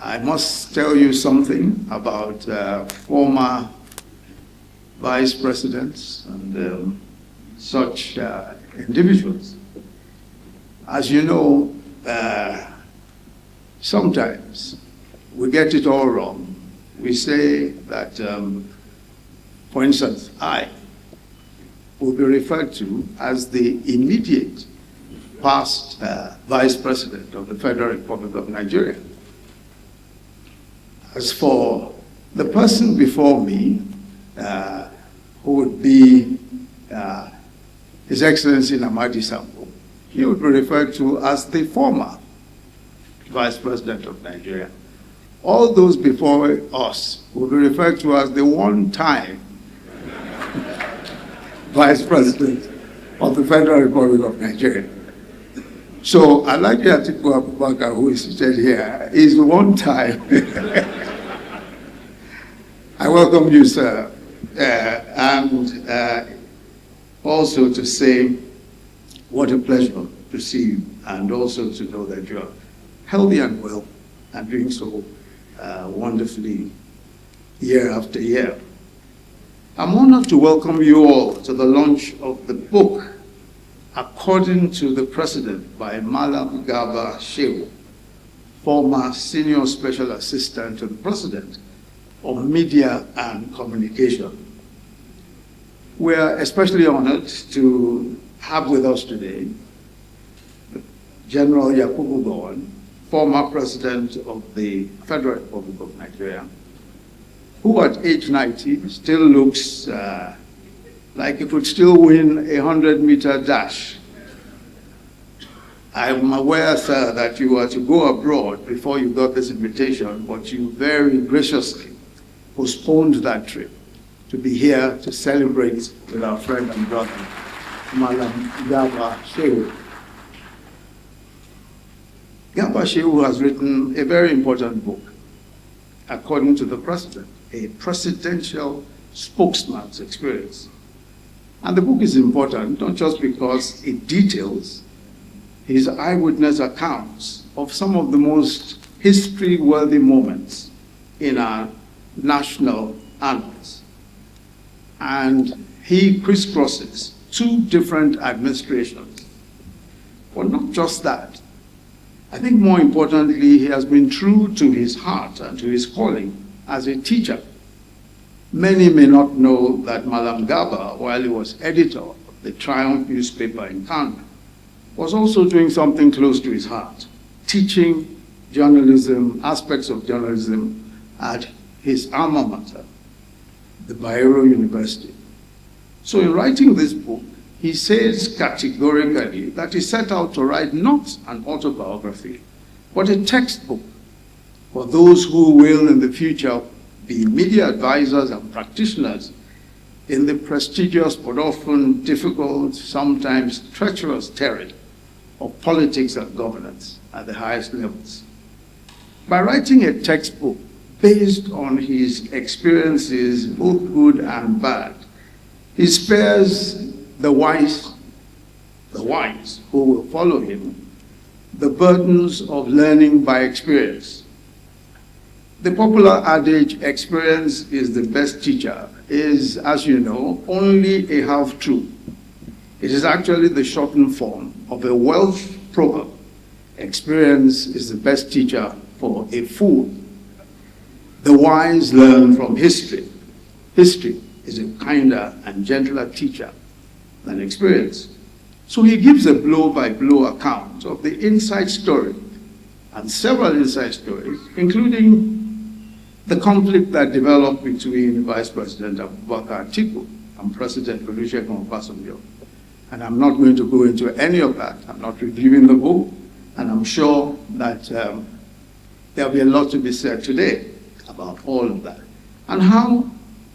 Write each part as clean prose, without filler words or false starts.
I must tell you something about former vice presidents and such individuals. As you know, sometimes we get it all wrong. We say that, for instance, I will be referred to as the immediate past vice president of the Federal Republic of Nigeria. As for the person before me, who would be His Excellency Nnamdi Kanu, he would be referred to as the former vice president of Nigeria. All those before us will be referred to as the one-time vice president of the Federal Republic of Nigeria. So I like Atiku Abubakar, who is seated here, is one time. I welcome you, sir, and also to say what a pleasure to see you, and also to know that you're healthy and well and doing so wonderfully year after year. I'm honored to welcome you all to the launch of the book, According to the President, by Malam Garba Shehu, former Senior Special Assistant to the President on Media and Communication. We're especially honored to have with us today General Yakubu Gowon, former President of the Federal Republic of Nigeria, who at age 90 still looks like he could still win a 100-meter dash. I'm aware, sir, that you were to go abroad before you got this invitation, but you very graciously postponed that trip to be here to celebrate with our friend and brother, Malam Garba Shehu. Garba Shehu has written a very important book, According to the President, a presidential spokesman's experience. And the book is important, not just because it details his eyewitness accounts of some of the most history-worthy moments in our national annals. And he crisscrosses two different administrations. But not just that. I think more importantly, he has been true to his heart and to his calling as a teacher. Many may not know that Malam Garba, while he was editor of the Triumph newspaper in Kano, was also doing something close to his heart, teaching journalism, aspects of journalism at his alma mater, the Bayero University. So in writing this book, he says categorically that he set out to write not an autobiography, but a textbook for those who will in the future be media advisors and practitioners in the prestigious but often difficult, sometimes treacherous terrain of politics and governance at the highest levels. By writing a textbook based on his experiences, both good and bad, he spares the wise who will follow him, the burdens of learning by experience. The popular adage, experience is the best teacher, is, as you know, only a half-truth. It is actually the shortened form of a Welsh proverb. Experience is the best teacher for a fool. The wise learn from history. History is a kinder and gentler teacher than experience. So he gives a blow-by-blow account of the inside story and several inside stories, including the conflict that developed between Vice President Abubakar Atiku and President Olusegun Obasanjo. And I'm not going to go into any of that. I'm not reviewing the book, and I'm sure that there'll be a lot to be said today about all of that. And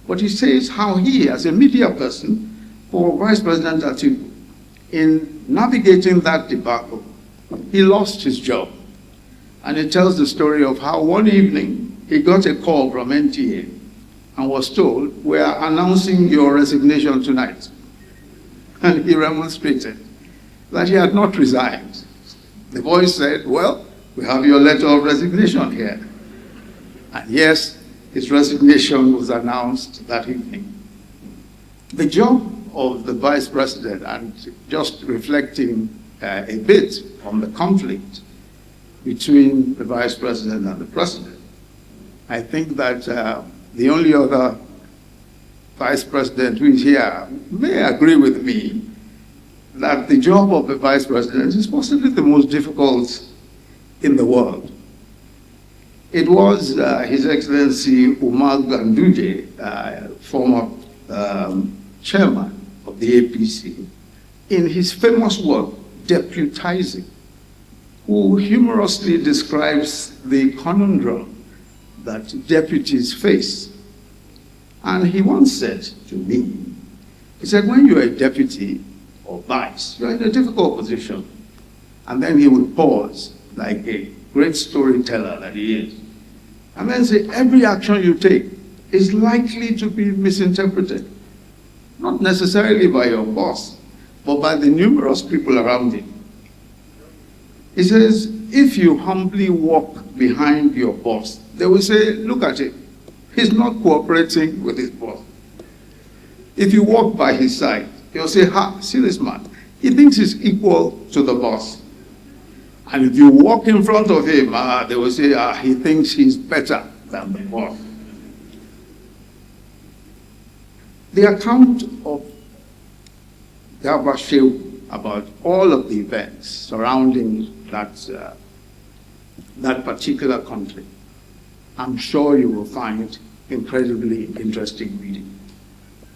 what he says, how he, as a media person, for Vice President Atiku, in navigating that debacle, he lost his job. And it tells the story of how one evening he got a call from NTA and was told, "We are announcing your resignation tonight." And he remonstrated that he had not resigned. The voice said, "Well, we have your letter of resignation here." And yes, his resignation was announced that evening. The job of the Vice President, and just reflecting a bit on the conflict between the Vice President and the President, I think that the only other Vice President who is here may agree with me that the job of the Vice President is possibly the most difficult in the world. It was His Excellency Umar Ganduje, former chairman of the APC, in his famous work, Deputizing, who humorously describes the conundrum that deputies face. And he once said to me, he said, when you're a deputy or vice, you're in a difficult position. And then he would pause, like a great storyteller that he is, and then say, every action you take is likely to be misinterpreted. Not necessarily by your boss, but by the numerous people around him. He says, if you humbly walk behind your boss, they will say, look at him. He's not cooperating with his boss. If you walk by his side, they'll say, ha, see this man. He thinks he's equal to the boss. And if you walk in front of him, they will say, he thinks he's better than the boss. The account of Garba Shehu about all of the events surrounding that particular conflict, I'm sure you will find incredibly interesting reading.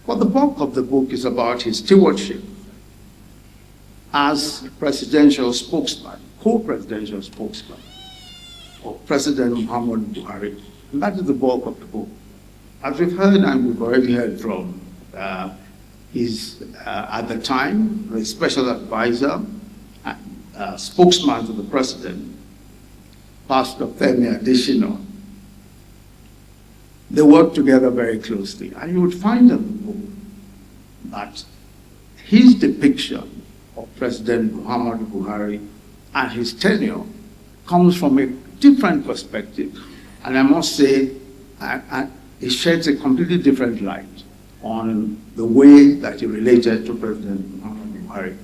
But the bulk of the book is about his stewardship as presidential spokesman, co-presidential spokesman of President Muhammadu Buhari. And that is the bulk of the book. As we've heard, and we've already heard from his, at the time, the special advisor and spokesman to the president, Pastor Femi Adesina. They worked together very closely. And you would find in the book that his depiction of President Muhammadu Buhari and his tenure comes from a different perspective. And I must say, it sheds a completely different light on the way that he related to President Muhammadu Buhari.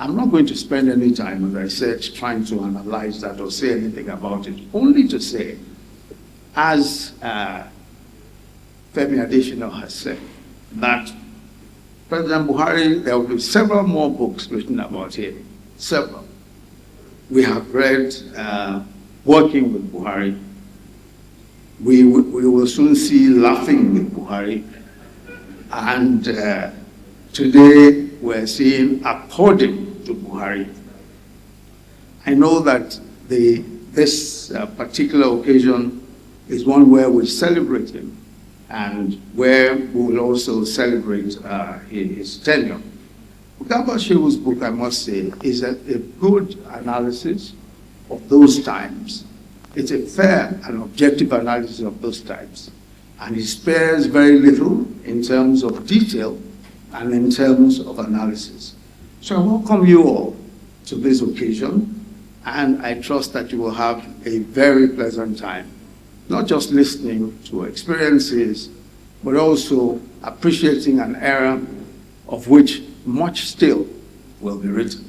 I'm not going to spend any time, as I said, trying to analyze that or say anything about it, only to say, as Femi Adesina has said, that President Buhari, there will be several more books written about him, several. We have read Working with Buhari. We will soon see Laughing with Buhari. And today we're seeing According to Buhari. I know that this particular occasion is one where we celebrate him and where we will also celebrate his tenure. Garba Shehu's book, I must say, is a good analysis of those times. It's a fair and objective analysis of those times. And he spares very little in terms of detail and in terms of analysis. So I welcome you all to this occasion, and I trust that you will have a very pleasant time, not just listening to experiences, but also appreciating an era of which much still will be written.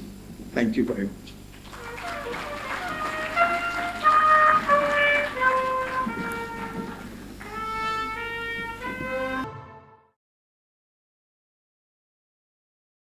Thank you very much.